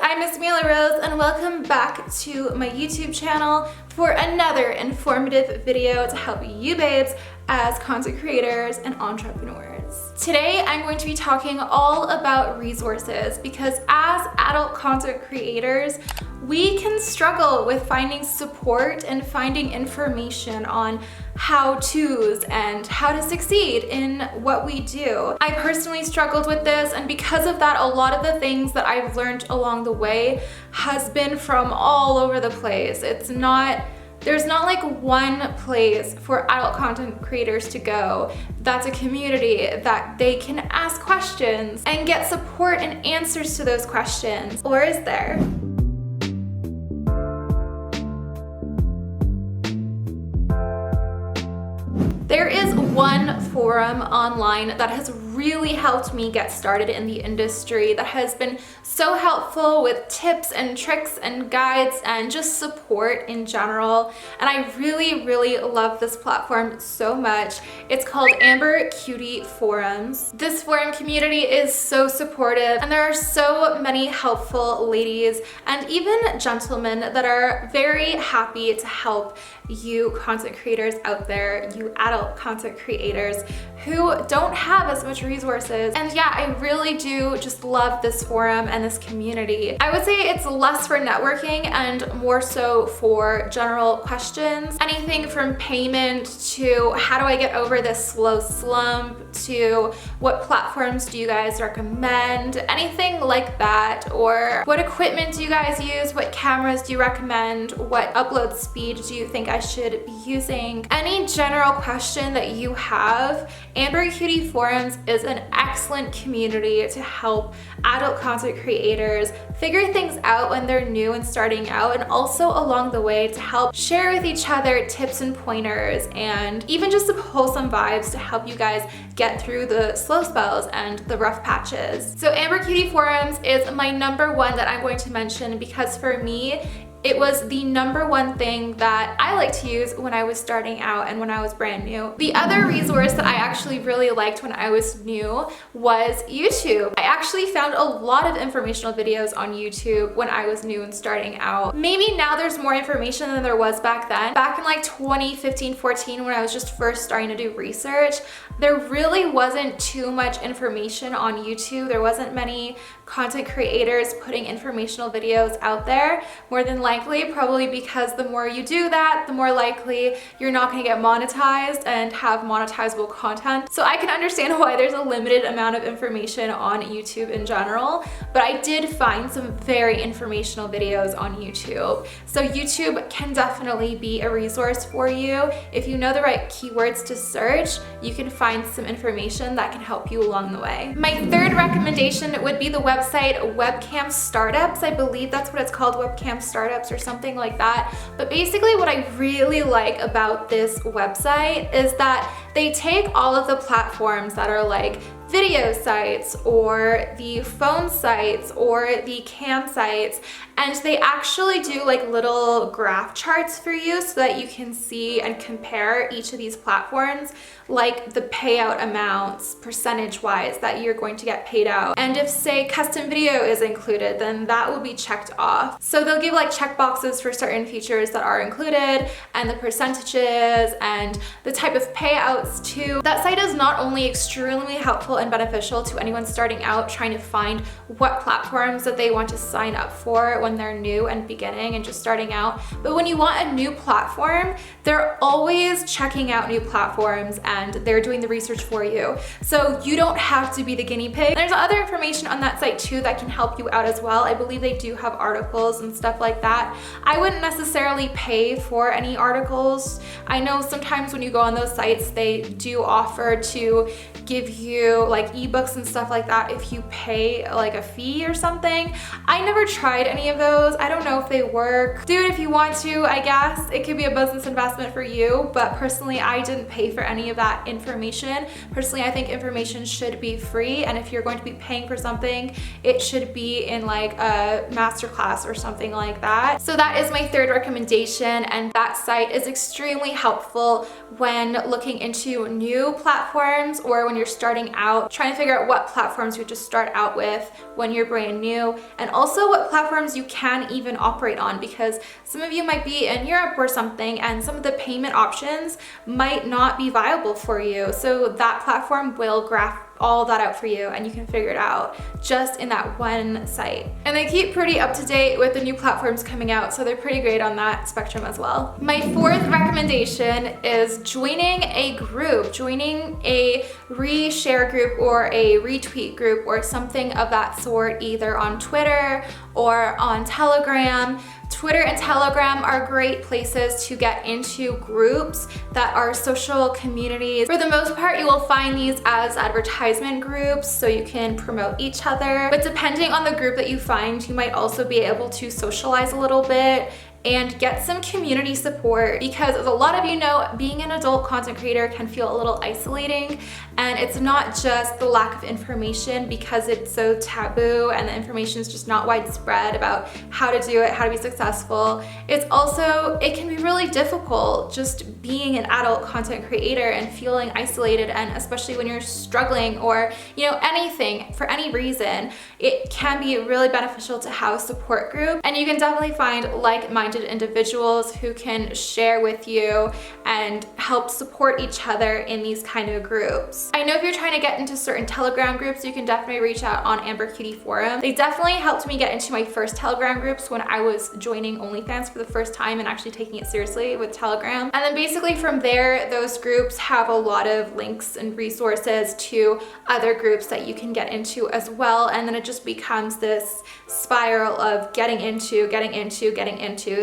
I'm Miss Mila Rose and welcome back to my YouTube channel for another informative video to help you babes as content creators and entrepreneurs. Today I'm going to be talking all about resources because as adult content creators, we can struggle with finding support and finding information on how-tos and how to succeed in what we do. I personally struggled with this, and because of that, a lot of the things that I've learned along the way has been from all over the place. There's not like one place for adult content creators to go that's a community that they can ask questions and get support and answers to those questions. Or is there? There is one forum online that has really helped me get started in the industry, that has been so helpful with tips and tricks and guides and just support in general. And I really love this platform so much. It's called Amber Cutie Forums. This forum community is so supportive, and there are so many helpful ladies and even gentlemen that are very happy to help you content creators out there, you adult content creators who don't have as much resources. And yeah, I really do just love this forum and this community. I would say it's less for networking and more so for general questions. Anything from payment to how do I get over this slow slump to what platforms do you guys recommend, anything like that, or what equipment do you guys use, what cameras do you recommend, what upload speed do you think I should be using. Any general question that you have, Amber Cutie Forums is an excellent community to help adult content creators figure things out when they're new and starting out, and also along the way to help share with each other tips and pointers and even just some wholesome vibes to help you guys get through the slow spells and the rough patches. So Amber Cutie Forums is my number one that I'm going to mention because for me, it was the number one thing that I like to use when I was starting out and when I was brand new. The other resource that I actually really liked when I was new was YouTube. I actually found a lot of informational videos on YouTube when I was new and starting out. Maybe now there's more information than there was back then. Back in like 2015, 14, when I was just first starting to do research, there really wasn't too much information on YouTube. There wasn't many content creators putting informational videos out there. More than likely, probably because the more you do that, the more likely you're not going to get monetized and have monetizable content. So I can understand why there's a limited amount of information on YouTube in general, but I did find some very informational videos on YouTube. So YouTube can definitely be a resource for you. If you know the right keywords to search, you can find some information that can help you along the way. My third recommendation would be the website Webcam Startups. I believe that's what it's called, Webcam Startups or something like that. But basically what I really like about this website is that they take all of the platforms that are like video sites or the phone sites or the cam sites, and they actually do like little graph charts for you so that you can see and compare each of these platforms, like the payout amounts percentage wise that you're going to get paid out. And if say custom video is included, then that will be checked off. So they'll give like check boxes for certain features that are included and the percentages and the type of payouts too. That site is not only extremely helpful and beneficial to anyone starting out trying to find what platforms that they want to sign up for when they're new and beginning and just starting out, but when you want a new platform, they're always checking out new platforms and they're doing the research for you. So you don't have to be the guinea pig. There's other information on that site too that can help you out as well. I believe they do have articles and stuff like that. I wouldn't necessarily pay for any articles. I know sometimes when you go on those sites, they do offer to give you like ebooks and stuff like that if you pay like a fee or something. I never tried any of those. I don't know if they work. Do it if you want to, I guess. It could be a business investment for you, but personally, I didn't pay for any of that information. Personally, I think information should be free, and if you're going to be paying for something, it should be in like a masterclass or something like that. So that is my third recommendation, and that site is extremely helpful when looking into new platforms or when you're starting out out, trying to figure out what platforms you just start out with when you're brand new, and also what platforms you can even operate on, because some of you might be in Europe or something and some of the payment options might not be viable for you. So that platform will graph all that out for you, and you can figure it out just in that one site. And they keep pretty up to date with the new platforms coming out, so they're pretty great on that spectrum as well. My fourth recommendation is joining a group, joining a reshare group or a retweet group or something of that sort, either on Twitter or on Telegram. Twitter and Telegram are great places to get into groups that are social communities. For the most part, you will find these as advertisement groups, so you can promote each other. But depending on the group that you find, you might also be able to socialize a little bit and get some community support, because as a lot of you know, being an adult content creator can feel a little isolating, and it's not just the lack of information because it's so taboo and the information is just not widespread about how to do it, how to be successful. It's also, it can be really difficult just being an adult content creator and feeling isolated, and especially when you're struggling or anything for any reason, it can be really beneficial to have a support group, and you can definitely find like-minded individuals who can share with you and help support each other in these kind of groups. I know if you're trying to get into certain Telegram groups, you can definitely reach out on Amber Cutie Forum. They definitely helped me get into my first Telegram groups when I was joining OnlyFans for the first time and actually taking it seriously with Telegram. And then basically from there, those groups have a lot of links and resources to other groups that you can get into as well. And then it just becomes this spiral of getting into.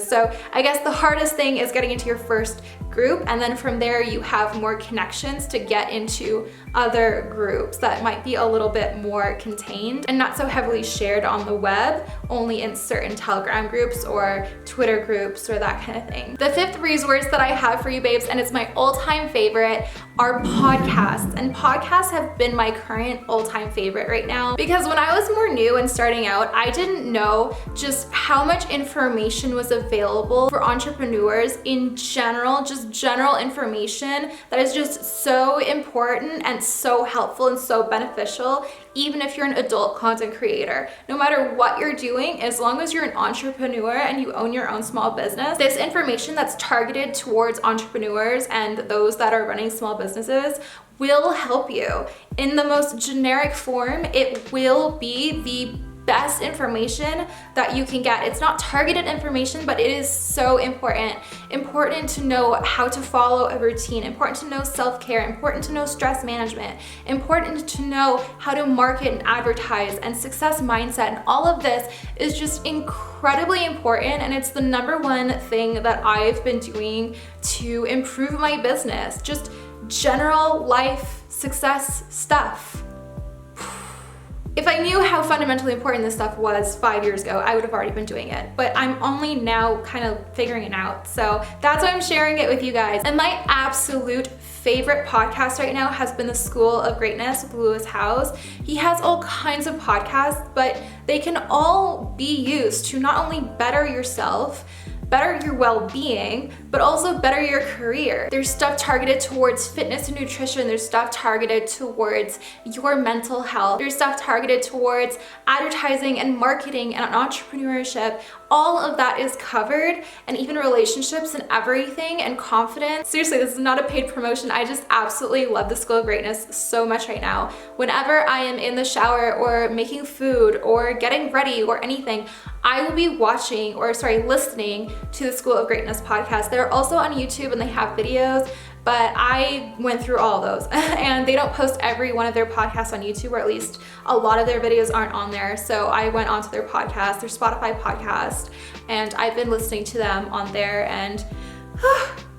So I guess the hardest thing is getting into your first group, and then from there you have more connections to get into other groups that might be a little bit more contained and not so heavily shared on the web, only in certain Telegram groups or Twitter groups or that kind of thing. The fifth resource that I have for you babes, and it's my all-time favorite, are podcasts. And podcasts have been my current all-time favorite right now, because when I was more new and starting out, I didn't know just how much information was available for entrepreneurs in general, just general information that is just so important and so helpful and so beneficial, even if you're an adult content creator. No matter what you're doing, as long as you're an entrepreneur and you own your own small business, this information that's targeted towards entrepreneurs and those that are running small businesses will help you. In the most generic form, it will be the best information that you can get. It's not targeted information, but it is so important. Important to know how to follow a routine, important to know self-care, important to know stress management, important to know how to market and advertise and success mindset. And all of this is just incredibly important, and it's the number one thing that I've been doing to improve my business. Just general life success stuff. If I knew how fundamentally important this stuff was 5 years ago, I would have already been doing it, but I'm only now kind of figuring it out. So that's why I'm sharing it with you guys. And my absolute favorite podcast right now has been the School of Greatness with Lewis Howes. He has all kinds of podcasts, but they can all be used to not only better yourself, better your well-being, but also better your career. There's stuff targeted towards fitness and nutrition. There's stuff targeted towards your mental health. There's stuff targeted towards advertising and marketing and entrepreneurship. All of that is covered, and even relationships and everything and confidence. Seriously, this is not a paid promotion. I just absolutely love the School of Greatness so much right now. Whenever I am in the shower or making food or getting ready or anything, I will be listening to the School of Greatness podcast. They're also on YouTube and they have videos, but I went through all those and they don't post every one of their podcasts on YouTube, or at least a lot of their videos aren't on there. So I went onto their podcast, their Spotify podcast, and I've been listening to them on there, and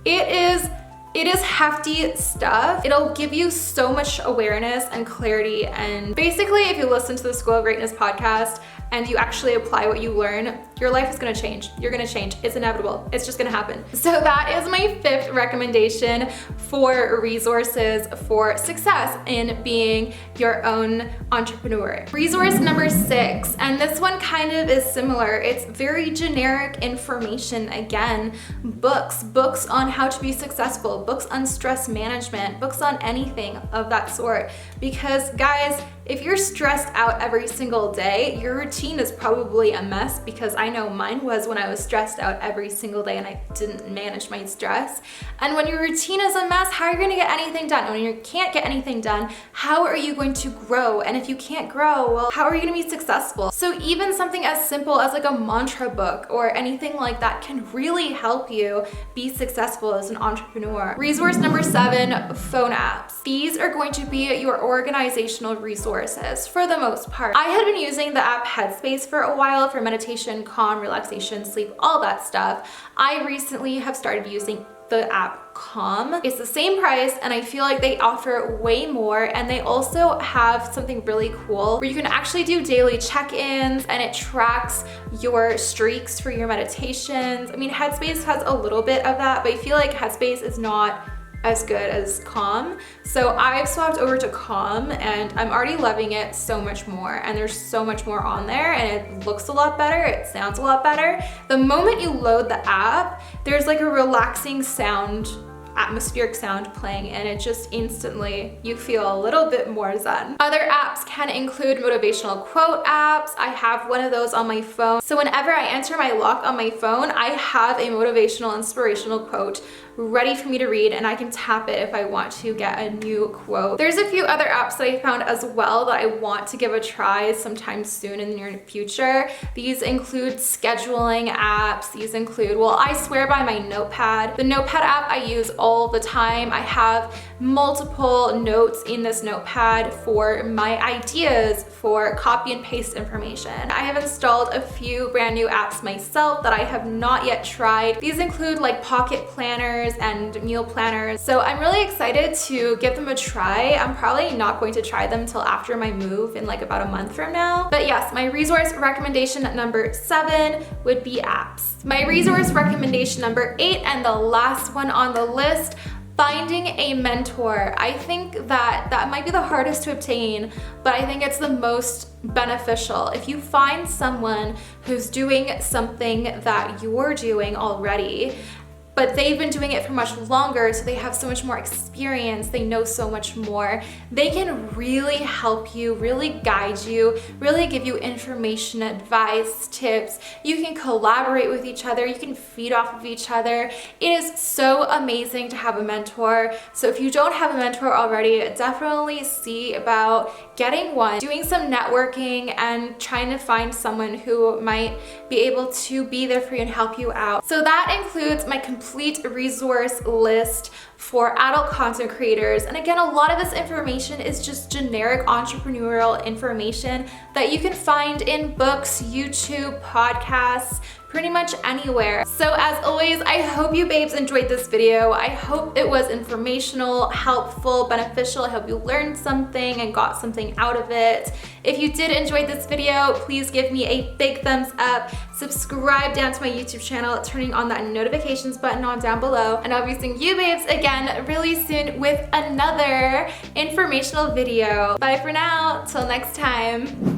it is hefty stuff. It'll give you so much awareness and clarity. And basically, if you listen to the School of Greatness podcast, and you actually apply what you learn, your life is gonna change. You're gonna change. It's inevitable. It's just gonna happen. So that is my 5th recommendation for resources for success in being your own entrepreneur. Resource number 6, and this one kind of is similar. It's very generic information again. Books on how to be successful, books on stress management, books on anything of that sort. Because guys, if you're stressed out every single day, your routine is probably a mess, because I know mine was when I was stressed out every single day and I didn't manage my stress. And when your routine is a mess, how are you gonna get anything done? And when you can't get anything done, how are you going to grow? And if you can't grow, well, how are you gonna be successful? So even something as simple as like a mantra book or anything like that can really help you be successful as an entrepreneur. Resource number 7, phone apps. These are going to be your organizational resources for the most part. I had been using the app Headspace for a while for meditation, calm, relaxation, sleep, all that stuff. I recently have started using the app Calm. It's the same price, and I feel like they offer way more, and they also have something really cool where you can actually do daily check-ins, and it tracks your streaks for your meditations. I mean, Headspace has a little bit of that, but I feel like Headspace is not as good as Calm. So I've swapped over to Calm, and I'm already loving it so much more, and there's so much more on there, and it looks a lot better, it sounds a lot better. The moment you load the app, there's like a relaxing sound, atmospheric sound playing, and it just instantly, you feel a little bit more zen. Other apps can include motivational quote apps. I have one of those on my phone. So whenever I enter my lock on my phone, I have a motivational, inspirational quote ready for me to read, and I can tap it if I want to get a new quote. There's a few other apps that I found as well that I want to give a try sometime soon in the near future. These include scheduling apps. These include, well, I swear by my notepad. The notepad app I use all the time. I have multiple notes in this notepad for my ideas for copy and paste information. I have installed a few brand new apps myself that I have not yet tried. These include like pocket planners and meal planners. So I'm really excited to give them a try. I'm probably not going to try them till after my move in like about a month from now. But yes, my resource recommendation number 7 would be apps. My resource recommendation number 8, and the last one on the list, finding a mentor. I think that might be the hardest to obtain, but I think it's the most beneficial. If you find someone who's doing something that you're doing already, but they've been doing it for much longer, so they have so much more experience, they know so much more, they can really help you, really guide you, really give you information, advice, tips. You can collaborate with each other, you can feed off of each other. It is so amazing to have a mentor. So if you don't have a mentor already, definitely see about getting one, doing some networking, and trying to find someone who might be able to be there for you and help you out. So that includes my complete resource list for adult content creators. And again, a lot of this information is just generic entrepreneurial information that you can find in books, YouTube, podcasts, pretty much anywhere. So as always, I hope you babes enjoyed this video. I hope it was informational, helpful, beneficial. I hope you learned something and got something out of it. If you did enjoy this video, please give me a big thumbs up. Subscribe down to my YouTube channel, turning on that notifications button on down below. And I'll be seeing you babes again really soon with another informational video. Bye for now, till next time.